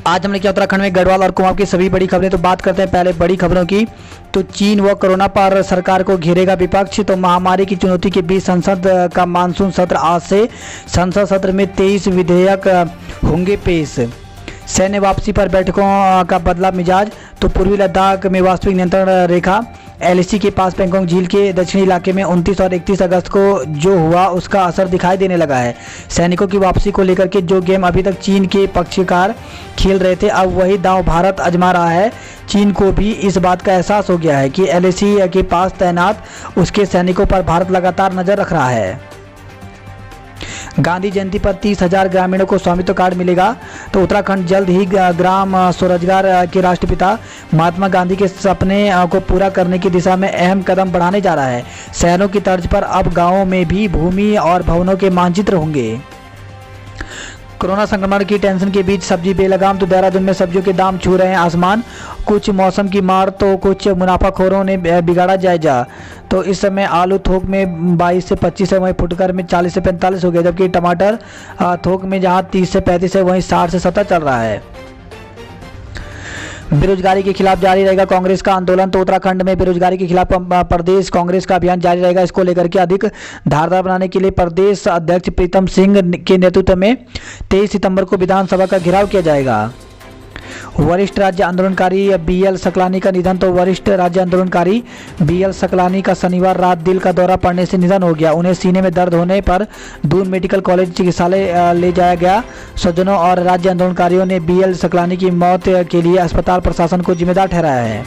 आज हमने किया उत्तराखंड में गढ़वाल और कुमाऊं की सभी बड़ी खबरें। तो बात करते हैं पहले बड़ी खबरों की। तो चीन व कोरोना पर सरकार को घेरेगा विपक्ष। तो महामारी की चुनौती के बीच संसद का मानसून सत्र आज से। संसद सत्र में 23 विधेयक होंगे पेश। सैन्य वापसी पर बैठकों का बदला मिजाज। तो पूर्वी लद्दाख में वास्तविक नियंत्रण रेखा एलएसी के पास पेंगोंग झील के दक्षिणी इलाके में 29 और 31 अगस्त को जो हुआ उसका असर दिखाई देने लगा है। सैनिकों की वापसी को लेकर के जो गेम अभी तक चीन के पक्षकार खेल रहे थे, अब वही दांव भारत आजमा रहा है। चीन को भी इस बात का एहसास हो गया है कि एलएसी के पास तैनात उसके सैनिकों पर भारत लगातार नजर रख रहा है। गांधी जयंती पर 30,000 ग्रामीणों को स्वामित्व कार्ड मिलेगा। तो उत्तराखंड जल्द ही ग्राम स्वरोजगार के राष्ट्रपिता महात्मा गांधी के सपने को पूरा करने की दिशा में अहम कदम बढ़ाने जा रहा है। शहरों की तर्ज पर अब गांवों में भी भूमि और भवनों के मानचित्र होंगे। कोरोना संक्रमण की टेंशन के बीच सब्जी बेलगाम। तो देहरादून में सब्जियों के दाम छू रहे हैं आसमान। कुछ मौसम की मार तो कुछ मुनाफाखोरों ने बिगाड़ा जायजा। तो इस समय आलू थोक में 22 से 25 है, वहीं फुटकर में 40 से 45 हो गया, जबकि टमाटर थोक में जहां 30 से 35 है वहीं 60 से 70 चल रहा है। बेरोजगारी के खिलाफ जारी रहेगा कांग्रेस का आंदोलन। तो उत्तराखंड में बेरोजगारी के खिलाफ प्रदेश कांग्रेस का अभियान जारी रहेगा। इसको लेकर के अधिक धारदार बनाने के लिए प्रदेश अध्यक्ष प्रीतम सिंह के नेतृत्व में 23 सितंबर को विधानसभा का घेराव किया जाएगा। वरिष्ठ राज्य आंदोलनकारी बीएल सकलानी का निधन। तो वरिष्ठ राज्य आंदोलनकारी बीएल सकलानी का शनिवार रात दिल का दौरा पड़ने से निधन हो गया। उन्हें सीने में दर्द होने पर दून मेडिकल कॉलेज चिकित्सालय ले जाया गया। स्वजनों और राज्य आंदोलनकारियों ने बीएल सकलानी की मौत के लिए अस्पताल प्रशासन को जिम्मेदार ठहराया है।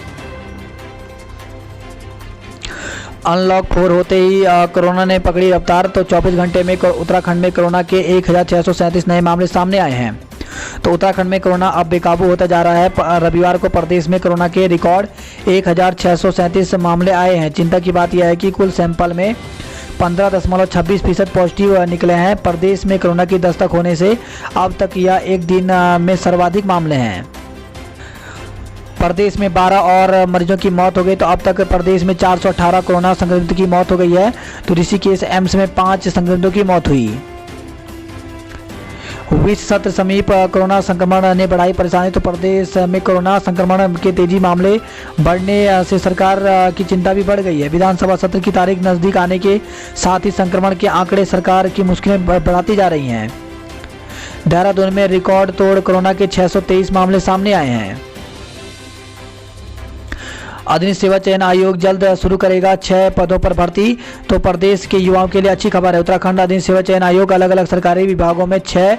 अनलॉक 4 होते ही कोरोना ने पकड़ी रफ्तार। तो 24 घंटे में उत्तराखंड में कोरोना के 1637 नए मामले सामने आए हैं। तो उत्तराखंड में कोरोना अब बेकाबू होता जा रहा है। रविवार को प्रदेश में कोरोना के रिकॉर्ड 1637 मामले आए हैं। चिंता की बात यह है कि कुल सैंपल में 15.26% पॉजिटिव निकले हैं। प्रदेश में कोरोना की दस्तक होने से अब तक यह एक दिन में सर्वाधिक मामले हैं। प्रदेश में 12 और मरीजों की मौत हो गई। तो अब तक प्रदेश में 418 कोरोना संक्रमितों की मौत हो गई है। तो ऋषिकेश एम्स में 5 संक्रमितों की मौत हुई। विश्व सत्र समीप कोरोना संक्रमण ने बढ़ाई परेशानी। तो प्रदेश में कोरोना संक्रमण के तेजी मामले बढ़ने से सरकार की चिंता भी बढ़ गई है। विधानसभा सत्र की तारीख नजदीक आने के साथ ही संक्रमण के आंकड़े सरकार की मुश्किलें बढ़ाती जा रही हैं। देहरादून में रिकॉर्ड तोड़ कोरोना के 623 मामले सामने आए हैं। अधीन सेवा चयन आयोग जल्द शुरू करेगा 6 पदों पर भर्ती। तो प्रदेश के युवाओं के लिए अच्छी खबर है। उत्तराखंड अधीन सेवा चयन आयोग अलग अलग सरकारी विभागों में 6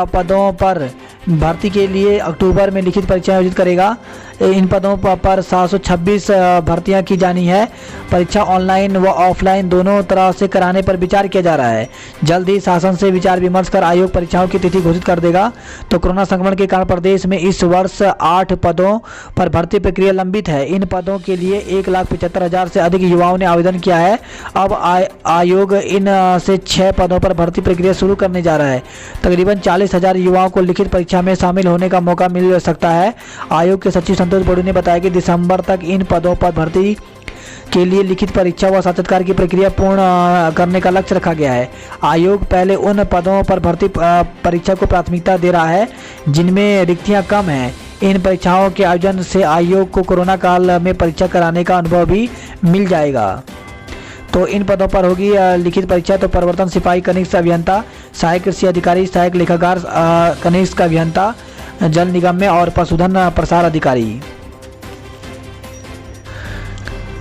पदों पर भर्ती के लिए अक्टूबर में लिखित परीक्षा आयोजित करेगा। इन पदों पर 726 भर्तियां की जानी है। परीक्षा ऑनलाइन व ऑफलाइन दोनों तरह से कराने पर विचार किया जा रहा है। जल्द ही शासन से विचार विमर्श कर आयोग परीक्षाओं की तिथि घोषित कर देगा। तो कोरोना संक्रमण के कारण प्रदेश में इस वर्ष 8 पदों पर भर्ती प्रक्रिया लंबित है। इन पदों के लिए 1,75,000 से अधिक युवाओं ने आवेदन किया है। अब आयोग इन से 6 पदों पर भर्ती प्रक्रिया शुरू करने जा रहा है। तकरीबन 40,000 युवाओं को लिखित परीक्षा में शामिल होने का मौका मिल सकता है। आयोग के सचिव संतोष बड़ू ने बताया कि दिसंबर तक इन पदों पर भर्ती के लिए लिखित परीक्षा व साक्षात्कार की प्रक्रिया पूर्ण करने का लक्ष्य रखा गया है। आयोग पहले उन पदों पर भर्ती परीक्षा को प्राथमिकता दे रहा है जिनमें रिक्तियां कम हैं। इन परीक्षाओं के आयोजन से आयोग को कोरोना काल में परीक्षा कराने का अनुभव भी मिल जाएगा। तो इन पदों पर होगी लिखित परीक्षा। तो प्रवर्तन सिपाही, कनिष्ठ अभियंता, सहायक कृषि अधिकारी, सहायक लेखाकार, कनिष्ठ अभियंता जल निगम में और पशुधन प्रसार अधिकारी।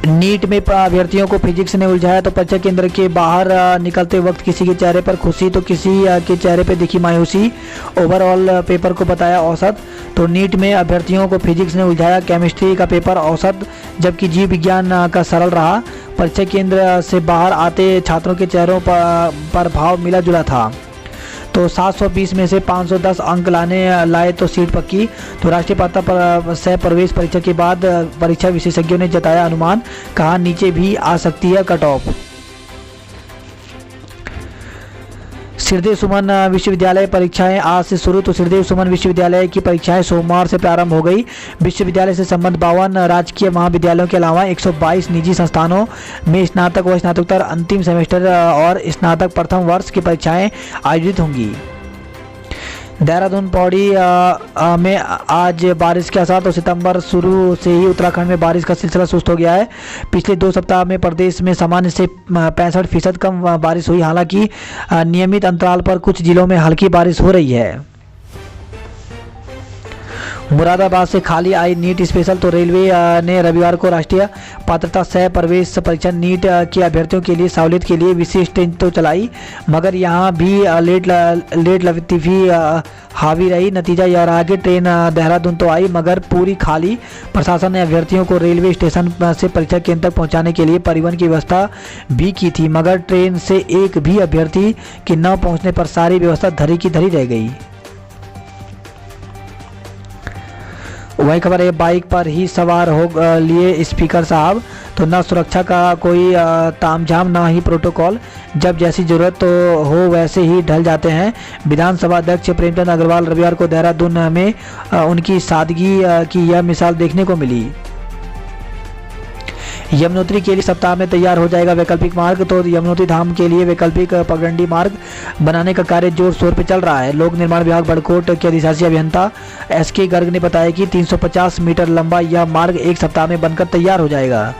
नीट में अभ्यर्थियों को फिजिक्स ने उलझाया। तो परीक्षा केंद्र के बाहर निकलते वक्त किसी के चेहरे पर खुशी तो किसी के चेहरे पर दिखी मायूसी। ओवरऑल पेपर को बताया औसत। तो नीट में अभ्यर्थियों को फिजिक्स ने उलझाया। केमिस्ट्री का पेपर औसत जबकि जीव विज्ञान का सरल रहा। परीक्षा केंद्र से बाहर आते छात्रों के चेहरों पर भाव मिला जुला था। तो 720 में से 510 अंक लाए तो सीट पक्की। तो राष्ट्रीय पात्रता पर सह प्रवेश परीक्षा के बाद परीक्षा विशेषज्ञों ने जताया अनुमान, कहा नीचे भी आ सकती है कट ऑफ। श्रीदेव सुमन विश्वविद्यालय परीक्षाएं आज से शुरू। तो श्रीदेव सुमन विश्वविद्यालय की परीक्षाएं सोमवार से प्रारंभ हो गई। विश्वविद्यालय से संबद्ध 52 राजकीय महाविद्यालयों के अलावा 122 निजी संस्थानों में स्नातक व स्नातकोत्तर अंतिम सेमेस्टर और स्नातक प्रथम वर्ष की परीक्षाएं आयोजित होंगी। देहरादून पौड़ी में आज बारिश के साथ तो सितंबर शुरू से ही उत्तराखंड में बारिश का सिलसिला सुस्त हो गया है। पिछले 2 सप्ताह में प्रदेश में सामान्य से 65% कम बारिश हुई। हालांकि नियमित अंतराल पर कुछ जिलों में हल्की बारिश हो रही है। मुरादाबाद से खाली आई नीट स्पेशल। तो रेलवे ने रविवार को राष्ट्रीय पात्रता सह प्रवेश परीक्षा नीट के अभ्यर्थियों के लिए सहूलियत के लिए विशेष ट्रेन तो चलाई, मगर यहां भी लेट लतीफ़ी हावी रही। नतीजा यह रहा कि ट्रेन देहरादून तो आई मगर पूरी खाली। प्रशासन ने अभ्यर्थियों को रेलवे स्टेशन से परीक्षा केंद्र तक पहुंचाने के लिए परिवहन की व्यवस्था भी की थी, मगर ट्रेन से एक भी अभ्यर्थी के न पहुंचने पर सारी व्यवस्था धरी की धरी रह गई। वही खबर है, बाइक पर ही सवार हो लिए स्पीकर साहब। तो न सुरक्षा का कोई तामझाम न ही प्रोटोकॉल, जब जैसी जरूरत तो हो वैसे ही ढल जाते हैं। विधानसभा अध्यक्ष प्रेमचंद अग्रवाल रविवार को देहरादून में उनकी सादगी की यह मिसाल देखने को मिली। यमुनोत्री के लिए सप्ताह में तैयार हो जाएगा वैकल्पिक मार्ग। तो यमुनोत्री धाम के लिए वैकल्पिक पगडंडी मार्ग बनाने का कार्य जोर शोर पर चल रहा है। लोक निर्माण विभाग बड़कोट के अधिशासी अभियंता SK गर्ग ने बताया कि 350 मीटर लंबा यह मार्ग 1 सप्ताह में बनकर तैयार हो जाएगा।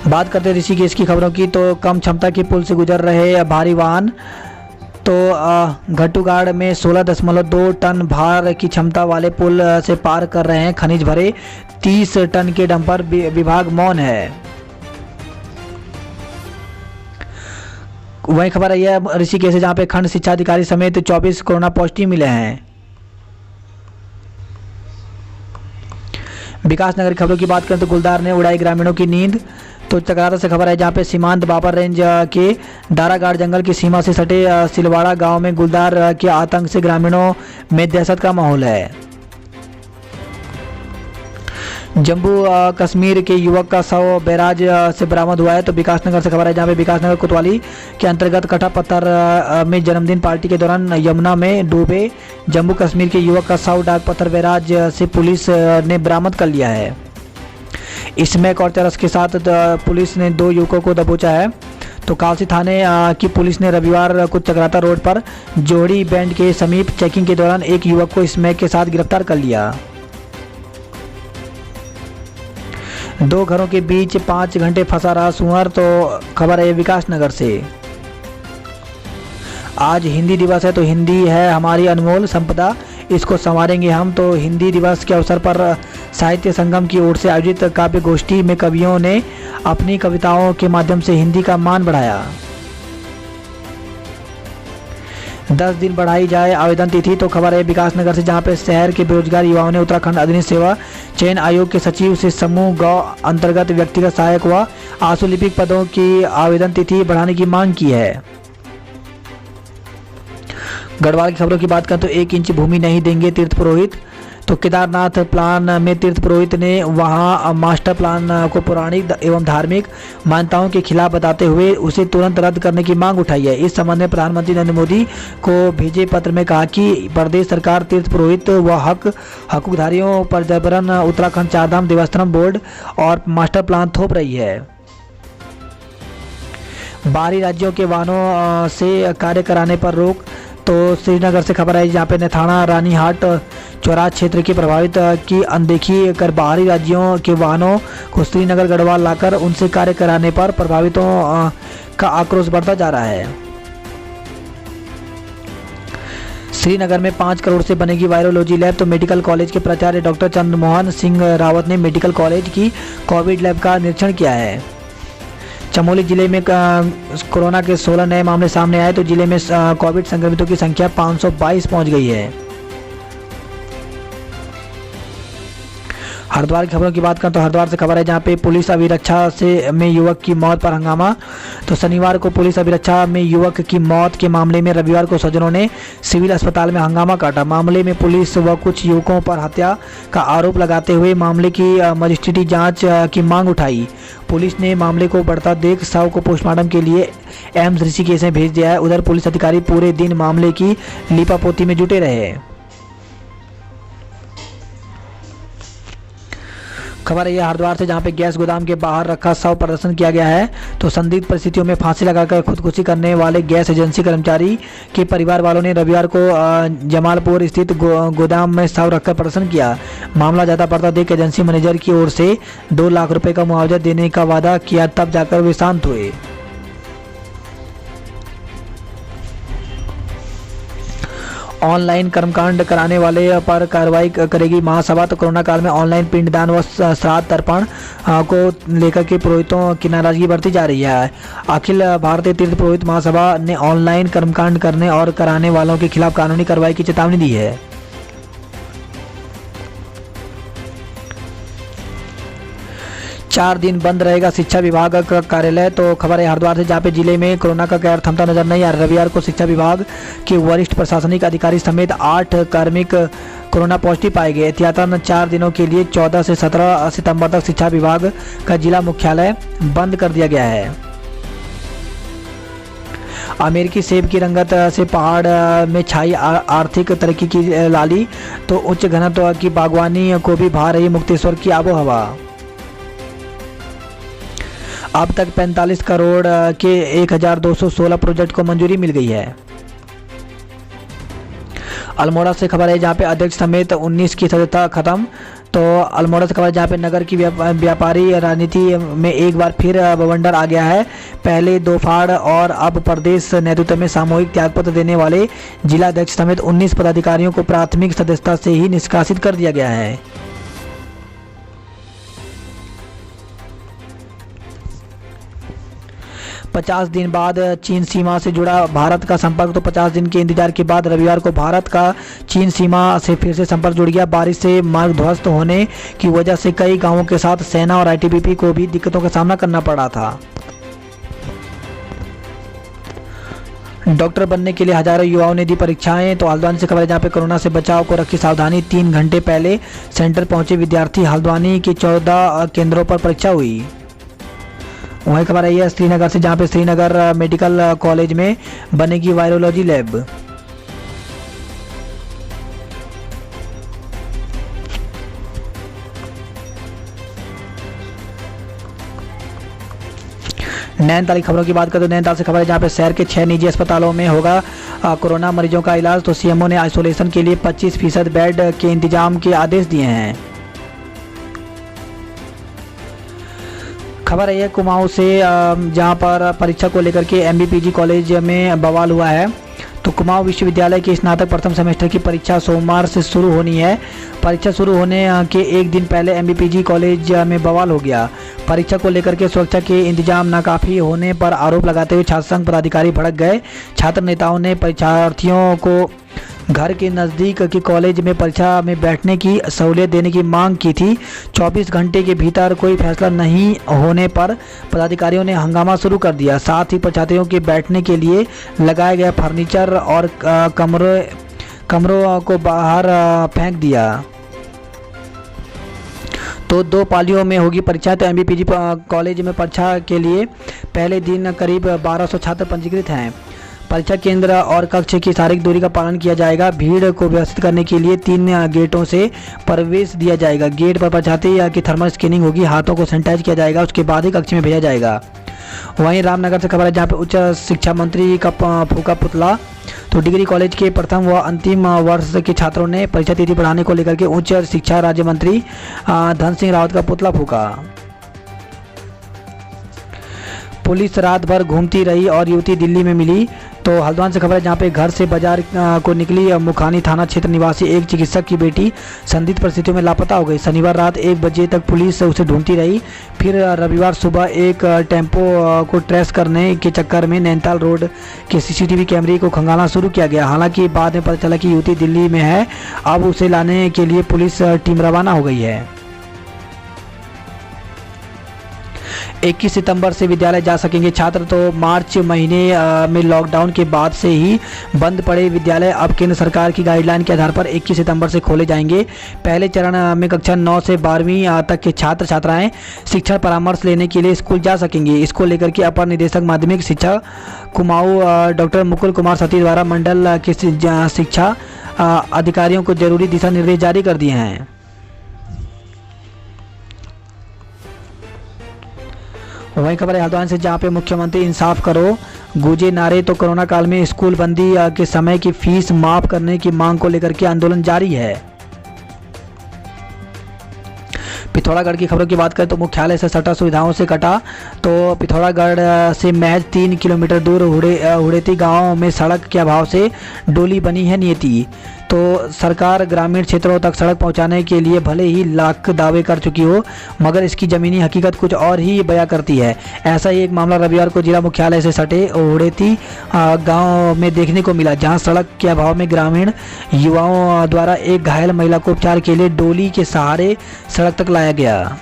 बात करते हैं ऋषिकेश की खबरों की। तो कम क्षमता के पुल से गुजर रहे भारी वाहन। तो घट्टूगाड़ में 16.2 टन भार की क्षमता वाले पुल से पार कर रहे हैं खनिज भरे 30 टन के डंपर। विभाग मौन है। वही खबर है ऋषिकेश जहां पे खंड शिक्षा अधिकारी समेत 24 कोरोना पॉजिटिव मिले हैं। विकासनगर की खबरों की बात करें तो गुलदार ने उड़ाई ग्रामीणों की नींद। तो चकराता से खबर है जहां पे सीमांत बाबर रेंज के दारागाड़ जंगल की सीमा से सटे सिलवाड़ा गांव में गुलदार के आतंक से ग्रामीणों में दहशत का माहौल है। जम्मू कश्मीर के युवक का शव बैराज से बरामद हुआ है। तो विकासनगर से खबर है जहां पे विकासनगर कोतवाली के अंतर्गत कटा पत्थर में जन्मदिन पार्टी के दौरान यमुना में डूबे जम्मू कश्मीर के युवक का शव डाक पत्थर बैराज से पुलिस ने बरामद कर लिया है। इसमें और चरस के साथ पुलिस ने 2 युवकों को दबोचा है। तो कालसी थाने की पुलिस ने रविवार को चकराता रोड पर जोड़ी बैंड के समीप चेकिंग के दौरान एक युवक को स्मैक के साथ गिरफ्तार कर लिया। 2 घरों के बीच 5 घंटे फंसा रहा सुअर। तो खबर है विकासनगर से। आज हिंदी दिवस है। तो हिंदी है हमारी अनमोल संपदा, इसको संवारेंगे हम। तो हिंदी दिवस के अवसर पर साहित्य संगम की ओर से आयोजित काव्य गोष्ठी में कवियों ने अपनी कविताओं के माध्यम से हिंदी का मान बढ़ाया। 10 दिन बढ़ाई जाए आवेदन तिथि। तो खबर है विकासनगर से जहां पे शहर के बेरोजगार युवाओं ने उत्तराखंड अधीन सेवा चयन आयोग के सचिव से समूह गौ अंतर्गत व्यक्तिगत सहायक व आशुलिपिक पदों की आवेदन तिथि बढ़ाने की मांग की है। गढ़वाल की खबरों की बात करें तो 1 इंच भूमि नहीं देंगे तीर्थ पुरोहित। तो केदारनाथ प्लान में तीर्थ पुरोहित ने वहां मास्टर प्लान को पौराणिक एवं धार्मिक मान्यताओं के खिलाफ बताते हुए उसे तुरंत रद्द करने की मांग उठाई है। इस संबंध में प्रधानमंत्री नरेंद्र मोदी को भेजे पत्र में कहा कि प्रदेश सरकार तीर्थ पुरोहित व हकूकधारियों पर जबरन उत्तराखंड चारधाम देवस्थानम बोर्ड और मास्टर प्लान थोप रही है। बाहरी राज्यों के वाहनों से कार्य कराने पर रोक। तो श्रीनगर से खबर है जहाँ पे नेथाना रानीहाट चौराहा क्षेत्र की प्रभावित की अनदेखी कर बाहरी राज्यों के वाहनों को श्रीनगर गढ़वाल लाकर उनसे कार्य कराने पर प्रभावितों का आक्रोश बढ़ता जा रहा है। श्रीनगर में 5 करोड़ से बनेगी वायरोलॉजी लैब। तो मेडिकल कॉलेज के प्राचार्य डॉक्टर चंद्रमोहन सिंह रावत ने मेडिकल कॉलेज की कोविड लैब का निरीक्षण किया है। चमोली जिले में कोरोना के 16 नए मामले सामने आए। तो जिले में कोविड संक्रमितों की संख्या 522 पहुंच गई है। हरिद्वार की खबरों की बात करें तो हरिद्वार से खबर है जहां पे पुलिस अभिरक्षा से में युवक की मौत पर हंगामा। तो शनिवार को पुलिस अभिरक्षा में युवक की मौत के मामले में रविवार को स्वजनों ने सिविल अस्पताल में हंगामा काटा। मामले में पुलिस व कुछ युवकों पर हत्या का आरोप लगाते हुए मामले की मजिस्ट्रेटी जांच की मांग उठाई। पुलिस ने मामले को बढ़ता देख शव को पोस्टमार्टम के लिए एम्स ऋषिकेश में भेज दिया है। उधर पुलिस अधिकारी पूरे दिन मामले की लीपापोती में जुटे रहे। खबर है हरिद्वार से जहां पे गैस गोदाम के बाहर रखा शव प्रदर्शन किया गया है। तो संदिग्ध परिस्थितियों में फांसी लगाकर खुदकुशी करने वाले गैस एजेंसी कर्मचारी के परिवार वालों ने रविवार को जमालपुर स्थित गोदाम में शव रखकर प्रदर्शन किया। मामला ज्यादा पड़ता देख एजेंसी मैनेजर की ओर से 2 लाख रुपए का मुआवजा देने का वादा किया, तब जाकर वे शांत हुए। ऑनलाइन कर्मकांड कराने वाले पर कार्रवाई करेगी महासभा। तो कोरोना काल में ऑनलाइन पिंडदान व श्राद्ध तर्पण को लेकर के पुरोहितों की नाराजगी बढ़ती जा रही है। अखिल भारतीय तीर्थ पुरोहित महासभा ने ऑनलाइन कर्मकांड करने और कराने वालों के खिलाफ कानूनी कार्रवाई की चेतावनी दी है। 4 दिन बंद रहेगा शिक्षा विभाग का कार्यालय। तो खबर है हरिद्वार से जहाँ पे जिले में कोरोना का कहर थमता नजर नहीं आ रहा। रविवार को शिक्षा विभाग के वरिष्ठ प्रशासनिक अधिकारी समेत 8 कार्मिक कोरोना पॉजिटिव पाए गए। एहतियातन 4 दिनों के लिए 14 से 17 सितंबर तक शिक्षा विभाग का जिला मुख्यालय बंद कर दिया गया है। अमेरिकी सेब की रंगत से पहाड़ में छाई आर्थिक तरक्की की लाली। तो उच्च घनत्व की बागवानी को भी भा रही मुक्तेश्वर की आबोहवा। अब तक 45 करोड़ के 1216 प्रोजेक्ट को मंजूरी मिल गई है। अल्मोड़ा से खबर है जहां पे अध्यक्ष समेत 19 की सदस्यता खत्म। तो अल्मोड़ा से खबर जहां पे नगर की व्यापारी राजनीति में एक बार फिर बवंडर आ गया है। पहले 2 फाड़ और अब प्रदेश नेतृत्व में सामूहिक त्यागपत्र देने वाले जिला अध्यक्ष समेत 19 पदाधिकारियों को प्राथमिक सदस्यता से ही निष्कासित कर दिया गया है। पचास दिन बाद चीन सीमा से जुड़ा भारत का संपर्क। तो 50 दिन के इंतजार के बाद रविवार को भारत का चीन सीमा से फिर से संपर्क जुड़ गया। बारिश से मार्ग ध्वस्त होने की वजह से कई गांवों के साथ सेना और आईटीबीपी को भी दिक्कतों का सामना करना पड़ा था। डॉक्टर बनने के लिए हजारों युवाओं ने दी परीक्षाएं। तो हल्द्वानी से खबर है जहाँ पे कोरोना से बचाव को रखी सावधानी। 3 घंटे पहले सेंटर पहुंचे विद्यार्थी। हल्द्वानी के 14 केंद्रों पर परीक्षा हुई। वही खबर आई है श्रीनगर से जहां पे श्रीनगर मेडिकल कॉलेज में बनेगी वायरोलॉजी लैब। नैनीताल की खबरों की बात करें तो नैनीताल से खबर है जहां पे शहर के 6 निजी अस्पतालों में होगा कोरोना मरीजों का इलाज। तो सीएमओ ने आइसोलेशन के लिए 25% बेड के इंतजाम के आदेश दिए हैं। खबर है ये कुमाऊं से जहां पर परीक्षा को लेकर के एमबीपीजी कॉलेज में बवाल हुआ है। तो कुमाऊं विश्वविद्यालय की स्नातक प्रथम सेमेस्टर की परीक्षा सोमवार से शुरू होनी है। परीक्षा शुरू होने के 1 दिन पहले एमबीपीजी कॉलेज में बवाल हो गया। परीक्षा को लेकर के सुरक्षा के इंतजाम नाकाफी होने पर आरोप लगाते हुए छात्र संघ पदाधिकारी भड़क गए। छात्र नेताओं ने परीक्षार्थियों को घर के नज़दीक के कॉलेज में परीक्षा में बैठने की सहूलियत देने की मांग की थी। 24 घंटे के भीतर कोई फैसला नहीं होने पर पदाधिकारियों ने हंगामा शुरू कर दिया। साथ ही परीक्षार्थियों के बैठने के लिए लगाए गए फर्नीचर और कमरों को बाहर फेंक दिया। तो 2 पालियों में होगी परीक्षा। तो एमबीपीजी कॉलेज में परीक्षा के लिए पहले दिन करीब 1200 छात्र पंजीकृत हैं। परीक्षा केंद्र और कक्ष की शारीरिक दूरी का पालन किया जाएगा। भीड़ को व्यवस्थित करने के लिए 3 गेटों से प्रवेश दिया जाएगा। गेट पर परीक्षार्थी की थर्मल स्कैनिंग होगी। हाथों को सैनिटाइज किया जाएगा, उसके बाद ही कक्ष में भेजा जाएगा। वहीं रामनगर से खबर है जहां पे उच्च शिक्षा मंत्री का फूका पुतला। तो डिग्री कॉलेज के प्रथम व अंतिम वर्ष के छात्रों ने परीक्षा तिथि बढ़ाने को लेकर के उच्च शिक्षा राज्य मंत्री धन सिंह रावत का पुतला फूका। पुलिस रात भर घूमती रही और युवती दिल्ली में मिली। तो हल्द्वानी से खबर है जहाँ पे घर से बाजार को निकली मुखानी थाना क्षेत्र निवासी एक चिकित्सक की बेटी संदिग्ध परिस्थितियों में लापता हो गई। शनिवार रात 1 बजे तक पुलिस उसे ढूंढती रही। फिर रविवार सुबह एक टेम्पो को ट्रेस करने के चक्कर में नैनीताल रोड के सीसीटीवी कैमरे को खंगालना शुरू किया गया। हालांकि बाद में पता चला कि युवती दिल्ली में है। अब उसे लाने के लिए पुलिस टीम रवाना हो गई है। 21 सितंबर से विद्यालय जा सकेंगे छात्र। तो मार्च महीने में लॉकडाउन के बाद से ही बंद पड़े विद्यालय अब केंद्र सरकार की गाइडलाइन के आधार पर 21 सितंबर से खोले जाएंगे। पहले चरण में कक्षा 9 से 12वीं तक के छात्र छात्राएं शिक्षण परामर्श लेने के लिए स्कूल जा सकेंगे। इसको लेकर के अपर निदेशक माध्यमिक शिक्षा कुमाऊं डॉक्टर मुकुल कुमार सती द्वारा मंडल के शिक्षा अधिकारियों को जरूरी दिशा निर्देश जारी कर दिए हैं। वहीं खबर है हल्द्वानी से, जहां पे मुख्यमंत्री इंसाफ करो गूंजे नारे। तो कोरोना काल में स्कूल बंदी के समय की फीस माफ करने की मांग को लेकर के आंदोलन जारी है। पिथौरागढ़ की खबरों की बात करें तो मुख्यालय से सटा सुविधाओं से कटा। तो पिथौरागढ़ से महज 3 किलोमीटर दूर हुड़ेती गांव में सड़क के अभाव से डोली बनी है नियति। तो सरकार ग्रामीण क्षेत्रों तक सड़क पहुंचाने के लिए भले ही लाख दावे कर चुकी हो, मगर इसकी ज़मीनी हकीकत कुछ और ही बयां करती है। ऐसा ही एक मामला रविवार को जिला मुख्यालय से सटे हुड़ेती गांव में देखने को मिला, जहां सड़क के अभाव में ग्रामीण युवाओं द्वारा एक घायल महिला को उपचार के लिए डोली के सहारे सड़क तक लाया गया।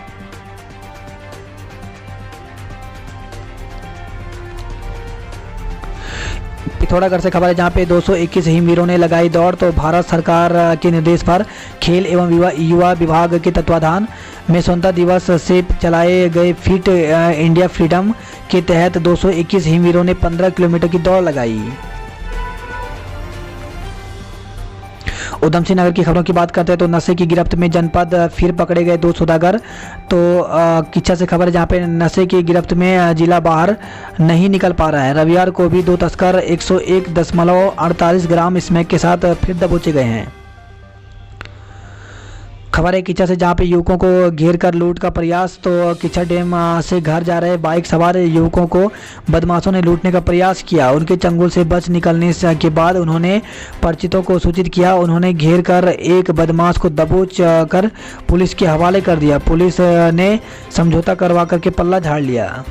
पिथौरागढ़ से खबर है, जहां पे 221 हिमवीरों ने लगाई दौड़। तो भारत सरकार के निर्देश पर खेल एवं युवा विभाग के तत्वाधान में स्वतंत्रता दिवस से चलाए गए फिट इंडिया फ्रीडम के तहत 221 हिमवीरों ने 15 किलोमीटर की दौड़ लगाई। उधम सिंह नगर की खबरों की बात करते हैं तो नशे की गिरफ्त में जनपद फिर पकड़े गए 2 सौदागर। तो किच्छा से खबर है, जहां पे नशे की गिरफ्त में जिला बाहर नहीं निकल पा रहा है। रविवार को भी 2 तस्कर 101.48 ग्राम स्मैक के साथ फिर दबोचे गए हैं। खबर है किच्छा से, जहां पे युवकों को घेर कर लूट का प्रयास। तो किच्छा डैम से घर जा रहे बाइक सवार युवकों को बदमाशों ने लूटने का प्रयास किया। उनके चंगुल से बच निकलने के बाद उन्होंने परिचितों को सूचित किया। उन्होंने घेर कर एक बदमाश को दबोच कर पुलिस के हवाले कर दिया। पुलिस ने समझौता करवा करके पल्ला झाड़ लिया।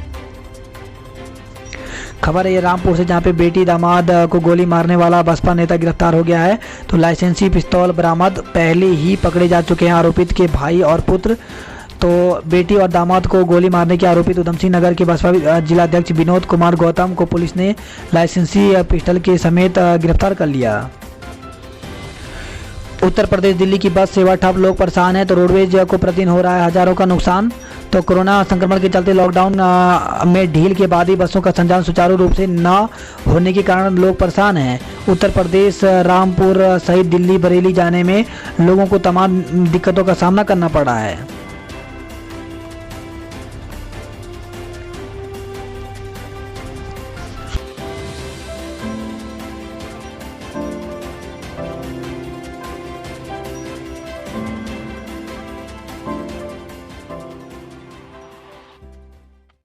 खबर है ये रामपुर से, जहां पे बेटी दामाद को गोली मारने वाला बसपा नेता गिरफ्तार हो गया है। तो लाइसेंसी पिस्तौल बरामद, पहले ही पकड़े जा चुके हैं आरोपित के भाई और पुत्र। तो बेटी और दामाद को गोली मारने के आरोपित उधम सिंह नगर के बसपा जिलाध्यक्ष विनोद कुमार गौतम को पुलिस ने लाइसेंसी पिस्टल के समेत गिरफ्तार कर लिया। उत्तर प्रदेश दिल्ली की बस सेवा ठप, लोग परेशान हैं। तो रोडवेज को प्रतिदिन हो रहा है हजारों का नुकसान। तो कोरोना संक्रमण के चलते लॉकडाउन में ढील के बाद ही बसों का संचालन सुचारू रूप से न होने के कारण लोग परेशान हैं। उत्तर प्रदेश रामपुर सहित दिल्ली बरेली जाने में लोगों को तमाम दिक्कतों का सामना करना पड़ रहा है।